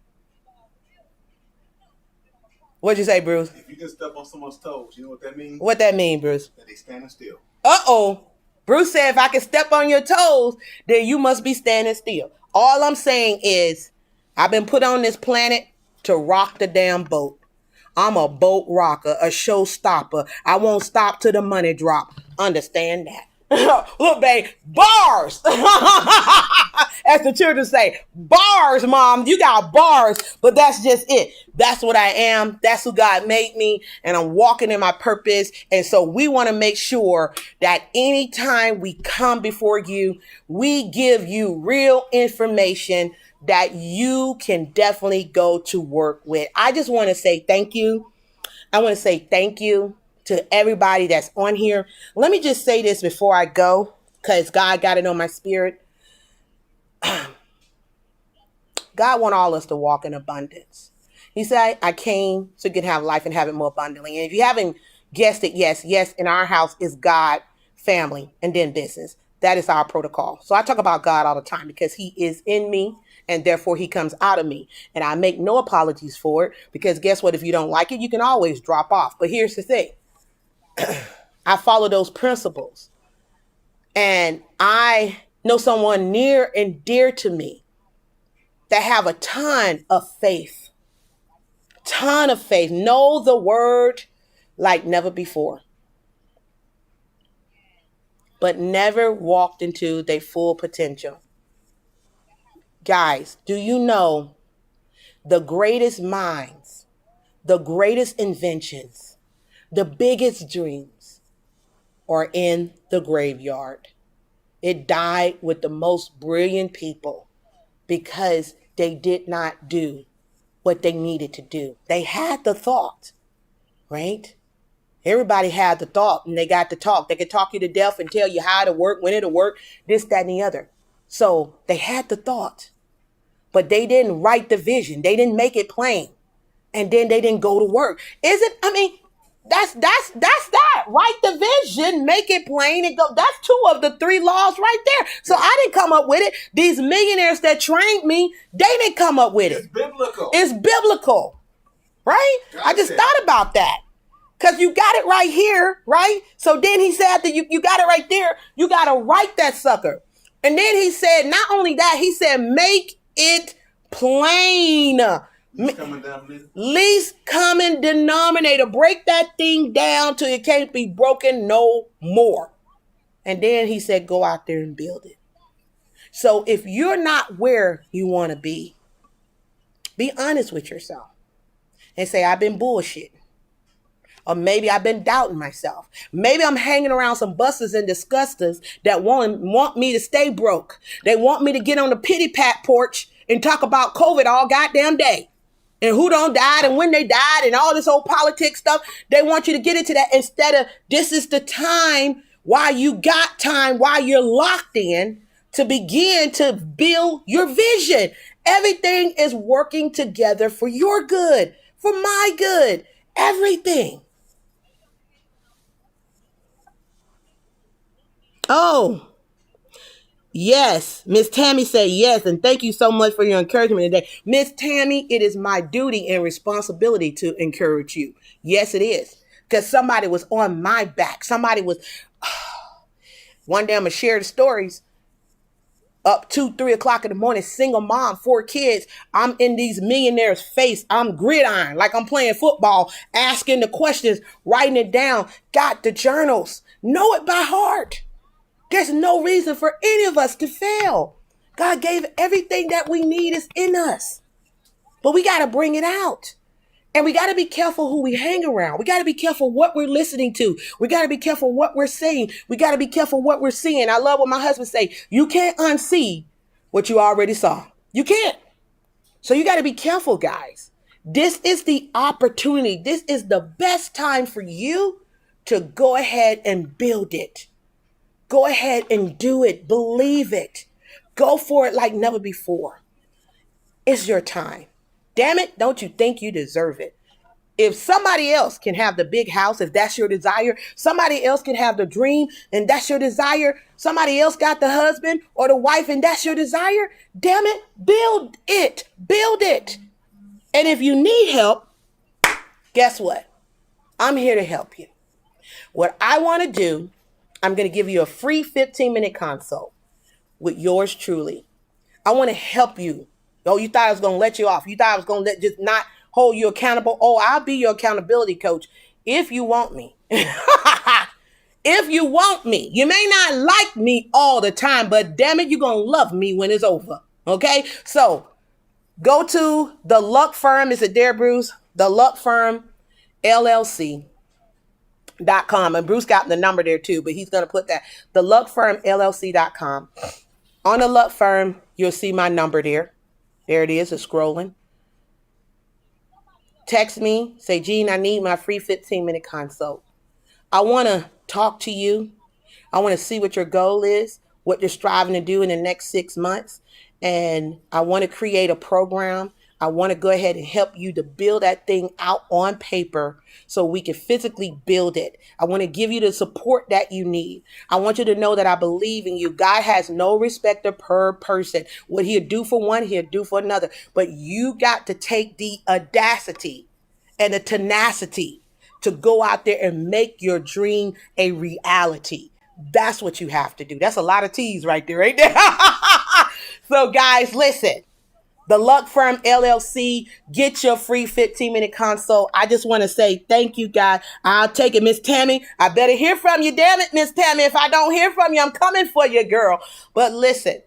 What'd you say, Bruce? If you can step on someone's toes, you know what that means? What that mean, Bruce? That they standing still. Uh-oh. Bruce said if I can step on your toes, then you must be standing still. All I'm saying is I've been put on this planet to rock the damn boat. I'm a boat rocker, a showstopper. I won't stop till the money drop. Understand that. Look, babe, bars. As the children say, bars, Mom. You got bars, but that's just it. That's what I am. That's who God made me, and I'm walking in my purpose. And so we want to make sure that anytime we come before you, we give you real information that you can definitely go to work with. I just want to say thank you. I want to say thank you to everybody that's on here. Let me just say this before I go, because God got it on my spirit. God wants all us to walk in abundance. He said, I came so you can have life and have it more abundantly. And if you haven't guessed it, yes, in our house is God, family, and then business. That is our protocol. So I talk about God all the time because he is in me and therefore he comes out of me. And I make no apologies for it because guess what? If you don't like it, you can always drop off. But here's the thing. I follow those principles. And I know someone near and dear to me that have a ton of faith. Know the word like never before. But never walked into their full potential. Guys, do you know the greatest minds, the greatest inventions, The biggest dreams are in the graveyard. It died with the most brilliant people because they did not do what they needed to do. They had the thought, right? Everybody had the thought and they got to talk. They could talk you to death and tell you how to work, when it'll work, this, that, and the other. So they had the thought, but they didn't write the vision. They didn't make it plain. And then they didn't go to work. That's that. Write the vision, make it plain, and go. That's 2 of the 3 laws right there. So I didn't come up with it. These millionaires that trained me, they didn't come up with it. It's biblical. It's biblical, right? I just thought about that. Because you got it right here, right? So then he said that you got it right there. You got to write that sucker. And then he said, not only that, he said, make it plain. Least common denominator. Break that thing down till it can't be broken no more. And then he said, go out there and build it. So if you're not where you want to be honest with yourself and say, I've been bullshitting. Or maybe I've been doubting myself. Maybe I'm hanging around some busters and disgusters that want me to stay broke. They want me to get on the pity pat porch and talk about COVID all goddamn day. And who don't died and when they died and all this old politics stuff. They want you to get into that instead of this is the time while you got time, while you're locked in to begin to build your vision. Everything is working together for your good, for my good, everything. Oh, yes. Miss Tammy said yes. And thank you so much for your encouragement today. Miss Tammy, it is my duty and responsibility to encourage you. Yes, it is. Because somebody was on my back. Somebody was, one day I'm going to share the stories. Up 2, 3 o'clock in the morning, single mom, 4 kids. I'm in these millionaires' face. I'm gridiron, like I'm playing football, asking the questions, writing it down, got the journals, know it by heart. There's no reason for any of us to fail. God gave everything that we need is in us. But we got to bring it out. And we got to be careful who we hang around. We got to be careful what we're listening to. We got to be careful what we're saying. We got to be careful what we're seeing. I love what my husband say. You can't unsee what you already saw. You can't. So you got to be careful, guys. This is the opportunity. This is the best time for you to go ahead and build it. Go ahead and do it. Believe it. Go for it like never before. It's your time. Damn it, don't you think you deserve it? If somebody else can have the big house, if that's your desire, somebody else can have the dream and that's your desire, somebody else got the husband or the wife and that's your desire, damn it, build it. Build it. And if you need help, guess what? I'm here to help you. What I want to do, I'm going to give you a free 15-minute consult with yours truly. I want to help you. Oh, you thought I was going to let you off. You thought I was going to just not hold you accountable. Oh, I'll be your accountability coach if you want me. If you want me. You may not like me all the time, but damn it, you're going to love me when it's over. Okay? So go to the Luck Firm. Is it there, Bruce? The Luck Firm LLC.com. And Bruce got the number there too, but he's going to put that. The Luck Firm LLC.com. On the Luck Firm, you'll see my number there. There it is. It's scrolling. Text me. Say, Gene, I need my free 15-minute consult. I want to talk to you. I want to see what your goal is, what you're striving to do in the next 6 months. And I want to create a program. I want to go ahead and help you to build that thing out on paper so we can physically build it. I want to give you the support that you need. I want you to know that I believe in you. God has no respect per person. What he'll do for one, he'll do for another. But you got to take the audacity and the tenacity to go out there and make your dream a reality. That's what you have to do. That's a lot of T's right there, right there. So guys, listen. The Luck Firm LLC, get your free 15-minute consult. I just want to say thank you, guys. I'll take it. Miss Tammy, I better hear from you. Damn it, Miss Tammy. If I don't hear from you, I'm coming for you, girl. But listen,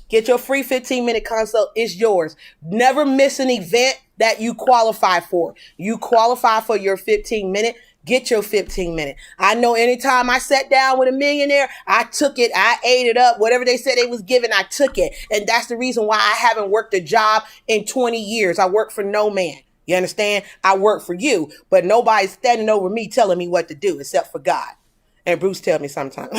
get your free 15-minute consult. It's yours. Never miss an event that you qualify for. You qualify for your 15-minute. Get your 15 minutes. I know anytime I sat down with a millionaire, I took it, I ate it up. Whatever they said they was giving, I took it. And that's the reason why I haven't worked a job in 20 years. I work for no man. You understand? I work for you, but nobody's standing over me telling me what to do except for God. And Bruce tell me sometimes.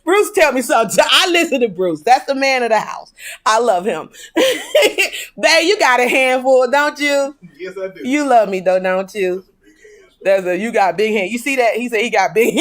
Bruce tell me sometimes. I listen to Bruce. That's the man of the house. I love him. Babe, you got a handful, don't you? Yes, I do. You love me though, don't you? You got big hands. You see that? He said he got big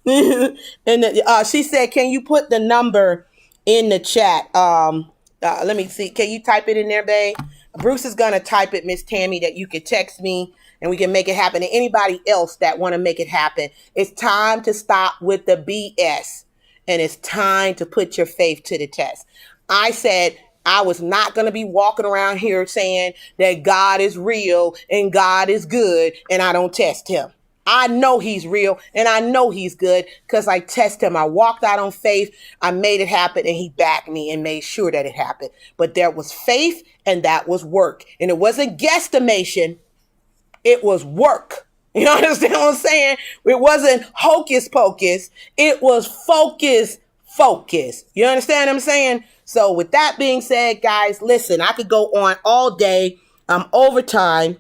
hands. And she said, can you put the number in the chat? Let me see. Can you type it in there, babe? Bruce is going to type it, Miss Tammy, that you can text me and we can make it happen. And anybody else that want to make it happen, it's time to stop with the BS. And it's time to put your faith to the test. I said I was not going to be walking around here saying that God is real and God is good and I don't test him. I know he's real and I know he's good because I test him. I walked out on faith. I made it happen and he backed me and made sure that it happened. But there was faith and that was work. And it wasn't guesstimation. It was work. You understand what I'm saying? It wasn't hocus pocus. It was focus. You understand what I'm saying? So with that being said, guys, listen, I could go on all day. I'm overtime.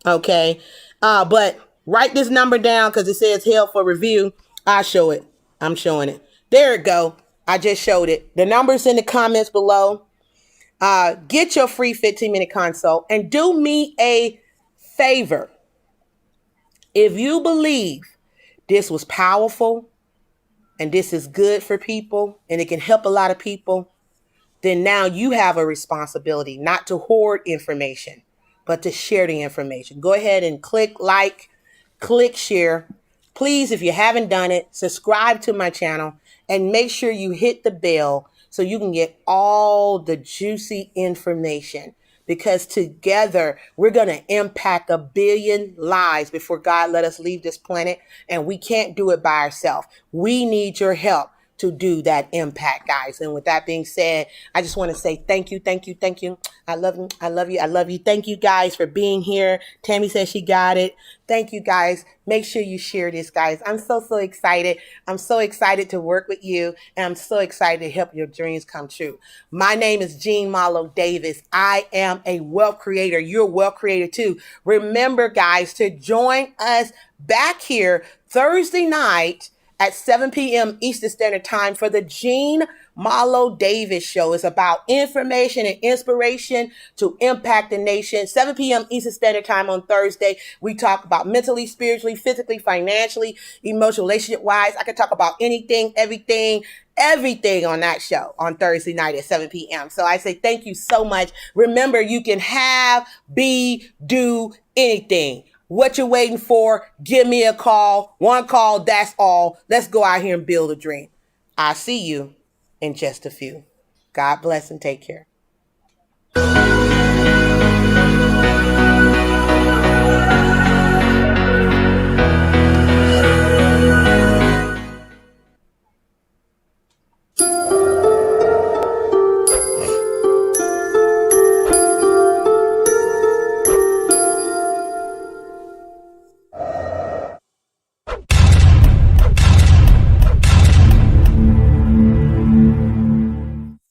Okay. But write this number down because it says held for review. I show it. I'm showing it. There it go. I just showed it. The number's in the comments below. Get your free 15-minute consult and do me a favor. If you believe this was powerful and this is good for people and it can help a lot of people, then now you have a responsibility not to hoard information, but to share the information. Go ahead and click like, click share. Please, if you haven't done it, subscribe to my channel and make sure you hit the bell so you can get all the juicy information. Because together we're going to impact 1 billion lives before God let us leave this planet. And we can't do it by ourselves. We need your help to do that impact, guys. And with that being said, I just want to say thank you. I love you. Thank you guys for being here. Tammy says she got it. Thank you guys. Make sure you share this, guys. I'm so excited. I'm so excited to work with you. And I'm so excited to help your dreams come true. My name is Marlo Davis. I am a wealth creator. You're a wealth creator too. Remember, guys, to join us back here Thursday night at 7 p.m. Eastern Standard Time for the Marlo Davis Show. It's about information and inspiration to impact the nation. 7 p.m. Eastern Standard Time on Thursday. We talk about mentally, spiritually, physically, financially, emotional, relationship-wise. I can talk about anything, everything on that show on Thursday night at 7 p.m. So I say thank you so much. Remember, you can have, be, do anything. What you waiting for? Give me a call. One call, that's all. Let's go out here and build a dream. I'll see you in just a few. God bless and take care.